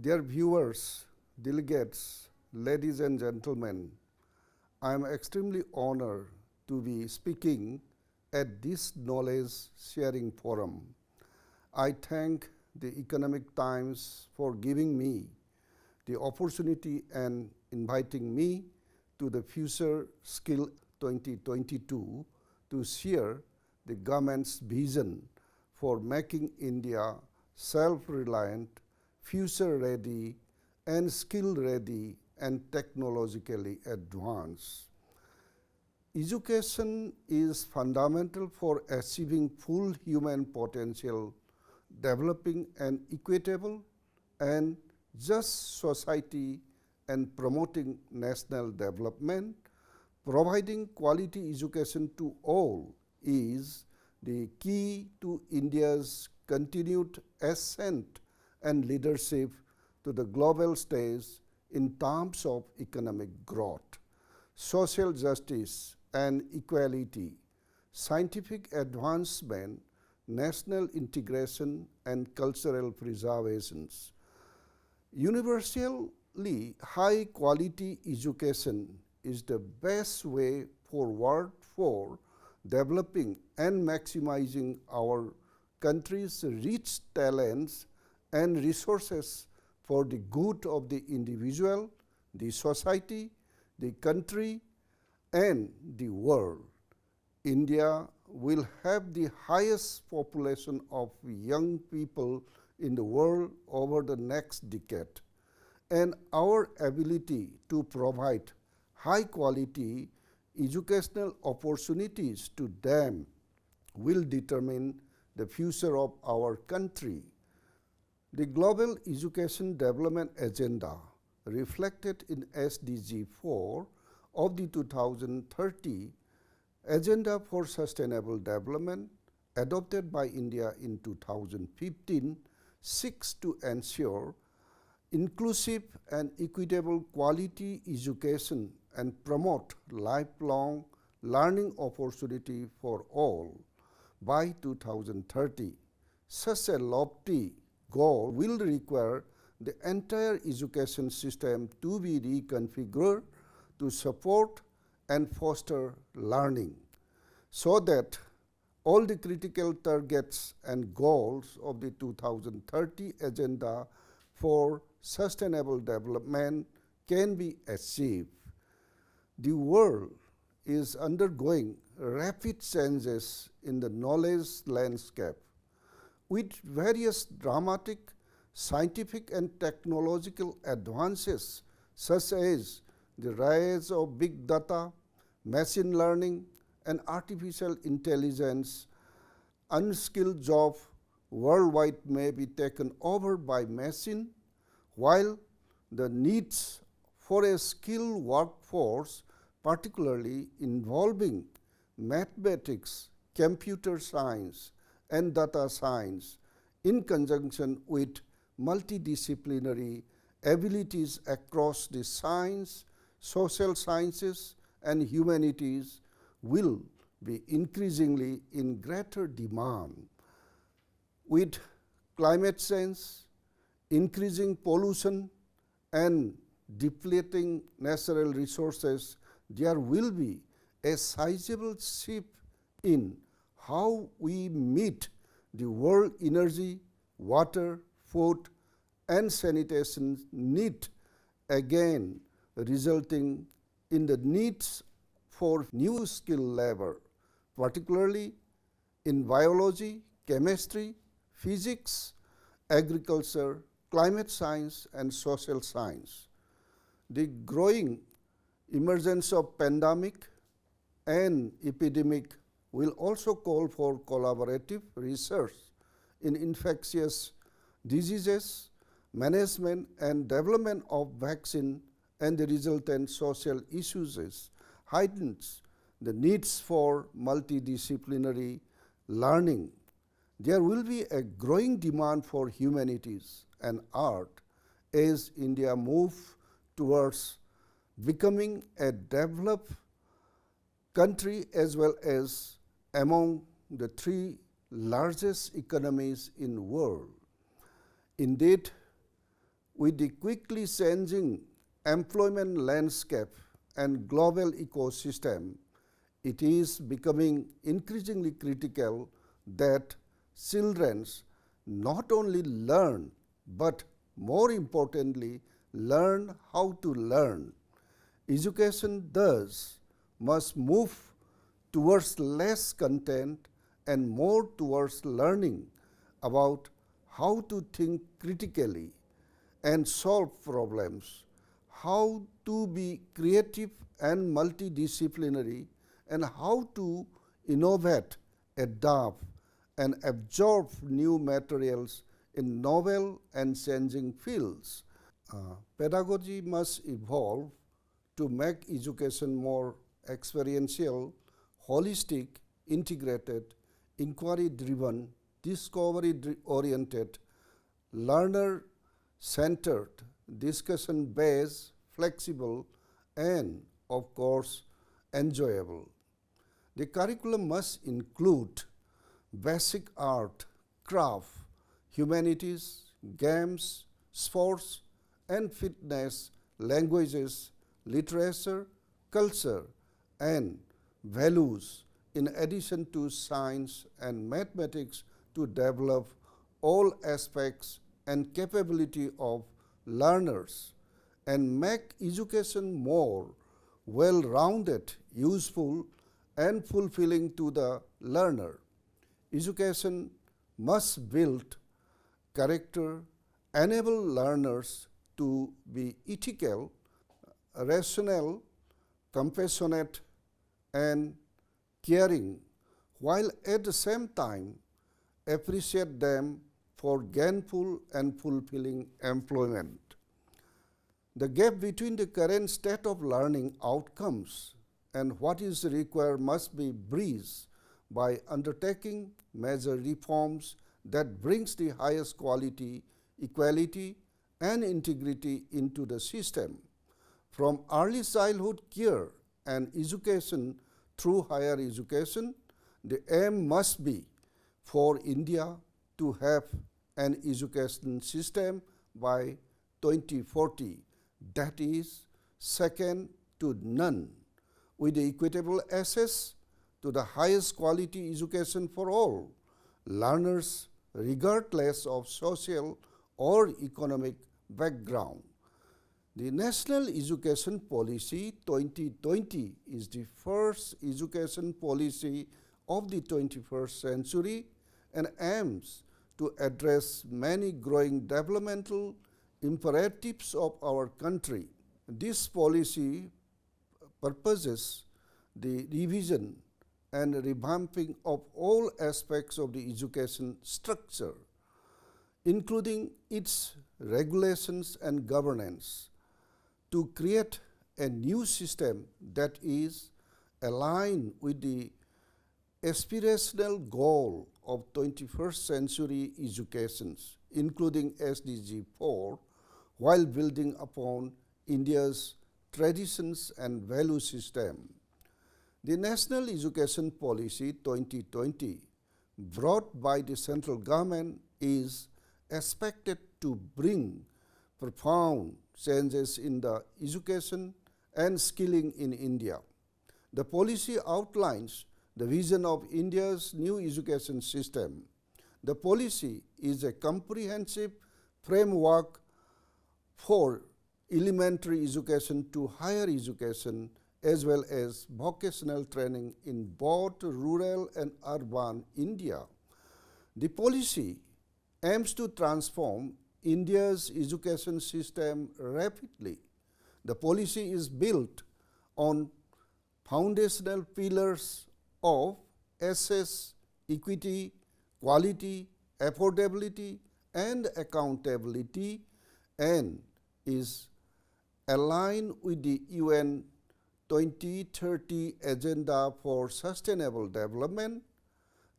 Dear viewers, delegates, ladies and gentlemen, I am extremely honored to be speaking at this knowledge sharing forum. I thank the Economic Times for giving me the opportunity and inviting me to the Future Skill 2022 to share the government's vision for making India self-reliant, future-ready, and skill-ready and technologically advanced. Education is fundamental for achieving full human potential, developing an equitable and just society, and promoting national development. Providing quality education to all is the key to India's continued ascent and leadership to the global stage in terms of economic growth, social justice and equality, scientific advancement, national integration and cultural preservations. Universally high quality education is the best way forward for developing and maximizing our country's rich talents and resources for the good of the individual, the society, the country, and the world. India will have the highest population of young people in the world over the next decade, and our ability to provide high quality educational opportunities to them will determine the future of our country. The Global Education Development Agenda, reflected in SDG 4 of the 2030 Agenda for Sustainable Development, adopted by India in 2015, seeks to ensure inclusive and equitable quality education and promote lifelong learning opportunity for all by 2030. Such a lofty goal will require the entire education system to be reconfigured to support and foster learning, so that all the critical targets and goals of the 2030 Agenda for Sustainable Development can be achieved. The world is undergoing rapid changes in the knowledge landscape, with various dramatic scientific and technological advances such as the rise of big data, machine learning, and artificial intelligence. Unskilled jobs worldwide may be taken over by machine, while the needs for a skilled workforce, particularly involving mathematics, computer science, and data science, in conjunction with multidisciplinary abilities across the science, social sciences, and humanities, will be increasingly in greater demand. With climate change, increasing pollution, and depleting natural resources, there will be a sizable shift in how we meet the world energy, water, food, and sanitation need, again resulting in the needs for new skilled labor, particularly in biology, chemistry, physics, agriculture, climate science, and social science. The growing emergence of pandemic and epidemic will also call for collaborative research in infectious diseases, management and development of vaccine, and the resultant social issues heightens the needs for multidisciplinary learning. There will be a growing demand for humanities and art as India moves towards becoming a developed country as well as among the three largest economies in the world. Indeed, With the quickly changing employment landscape and global ecosystem, it is becoming increasingly critical that children not only learn but more importantly learn how to learn. Education thus must move towards less content and more towards learning about how to think critically and solve problems, how to be creative and multidisciplinary, and how to innovate, adapt, and absorb new materials in novel and changing fields. Pedagogy must evolve to make education more experiential, holistic, integrated, inquiry driven, discovery oriented, learner centered, discussion based, flexible, and of course, enjoyable. The curriculum must include basic art, craft, humanities, games, sports, and fitness, languages, literature, culture, and values, in addition to science and mathematics, to develop all aspects and capability of learners and make education more well-rounded, useful, and fulfilling to the learner. Education must build character, enable learners to be ethical, rational, compassionate, and caring, while at the same time appreciate them for gainful and fulfilling employment. The gap between the current state of learning outcomes and what is required must be bridged by undertaking major reforms that brings the highest quality, equality, and integrity into the system. From early childhood care and education through higher education, the aim must be for India to have an education system by 2040 that is second to none, with equitable access to the highest quality education for all learners regardless of social or economic background. The National Education Policy 2020 is the first education policy of the 21st century and aims to address many growing developmental imperatives of our country. This policy purposes the revision and revamping of all aspects of the education structure, including its regulations and governance, to create a new system that is aligned with the aspirational goal of 21st century educations, including SDG 4, while building upon India's traditions and value system. The National Education Policy 2020, brought by the central government, is expected to bring profound changes in the education and skilling in India. The policy outlines the vision of India's new education system. The policy is a comprehensive framework for elementary education to higher education as well as vocational training in both rural and urban India. The policy aims to transform India's education system rapidly. The policy is built on foundational pillars of access, equity, quality, affordability, and accountability, and is aligned with the UN 2030 Agenda for Sustainable Development.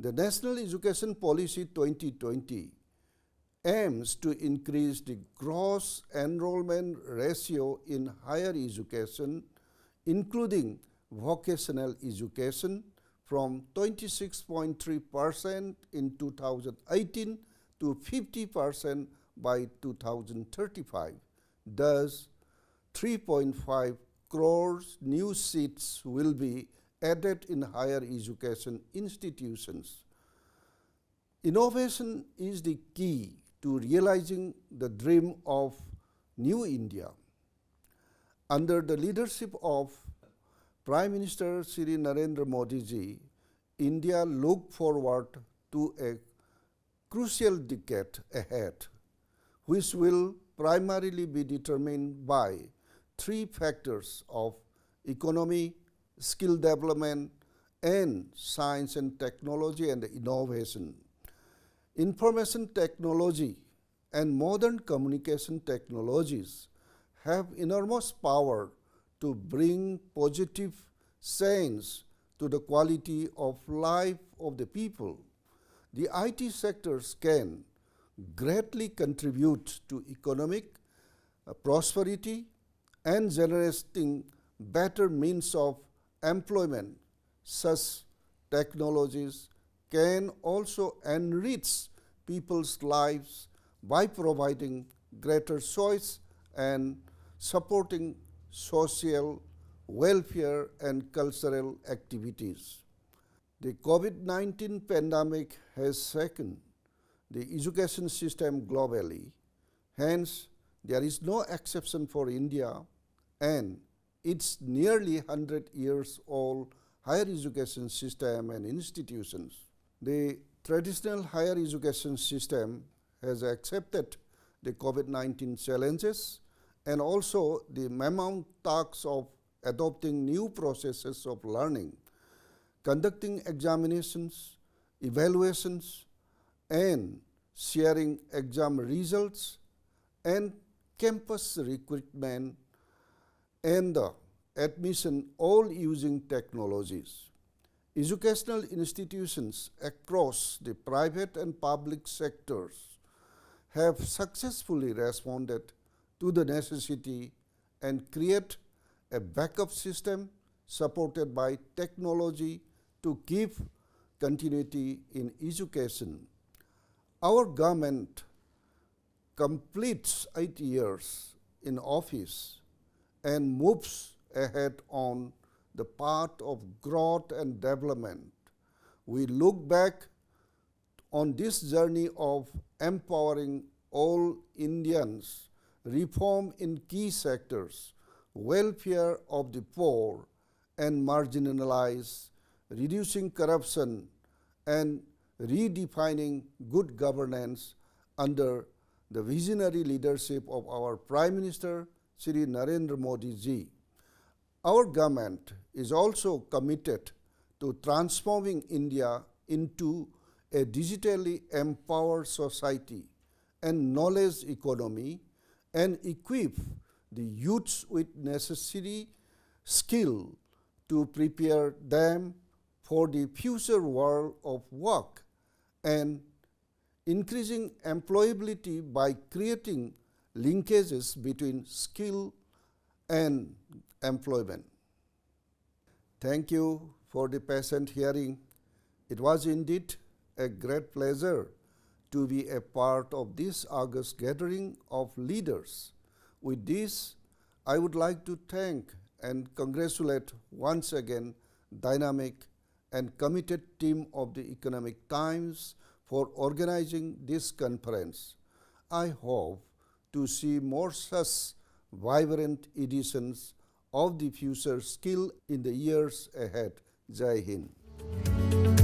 The National Education Policy 2020 aims to increase the gross enrollment ratio in higher education, including vocational education, from 26.3% in 2018 to 50% by 2035. Thus, 3.5 crores new seats will be added in higher education institutions. Innovation is the key to realizing the dream of New India. Under the leadership of Prime Minister Shri Narendra Modi ji, India look forward to a crucial decade ahead, which will primarily be determined by three factors of economy, skill development, and science and technology and innovation. Information technology and modern communication technologies have enormous power to bring positive change to the quality of life of the people. The IT sectors can greatly contribute to economic prosperity and generating better means of employment. Such technologies can also enrich people's lives by providing greater choice and supporting social welfare and cultural activities. The COVID-19 pandemic has shaken the education system globally. Hence, there is no exception for India and its nearly 100 years old higher education system and institutions. The traditional higher education system has accepted the COVID-19 challenges and also the mammoth task of adopting new processes of learning, conducting examinations, evaluations, and sharing exam results, and campus recruitment and the admission, all using technologies. Educational institutions across the private and public sectors have successfully responded to the necessity and create a backup system supported by technology to keep continuity in education. Our government completes 8 years in office and moves ahead on the path of growth and development. We look back on this journey of empowering all Indians, reform in key sectors, welfare of the poor and marginalized, reducing corruption, and redefining good governance under the visionary leadership of our Prime Minister, Shri Narendra Modi ji. Our government is also committed to transforming India into a digitally empowered society and knowledge economy and equip the youths with necessary skill to prepare them for the future world of work and increasing employability by creating linkages between skill and employment. Thank you for the patient hearing. It was indeed a great pleasure to be a part of this august gathering of leaders. With this, I would like to thank and congratulate once again dynamic and committed team of the Economic Times for organizing this conference. I hope to see more such vibrant editions of the future skill in the years ahead. Jai Hind.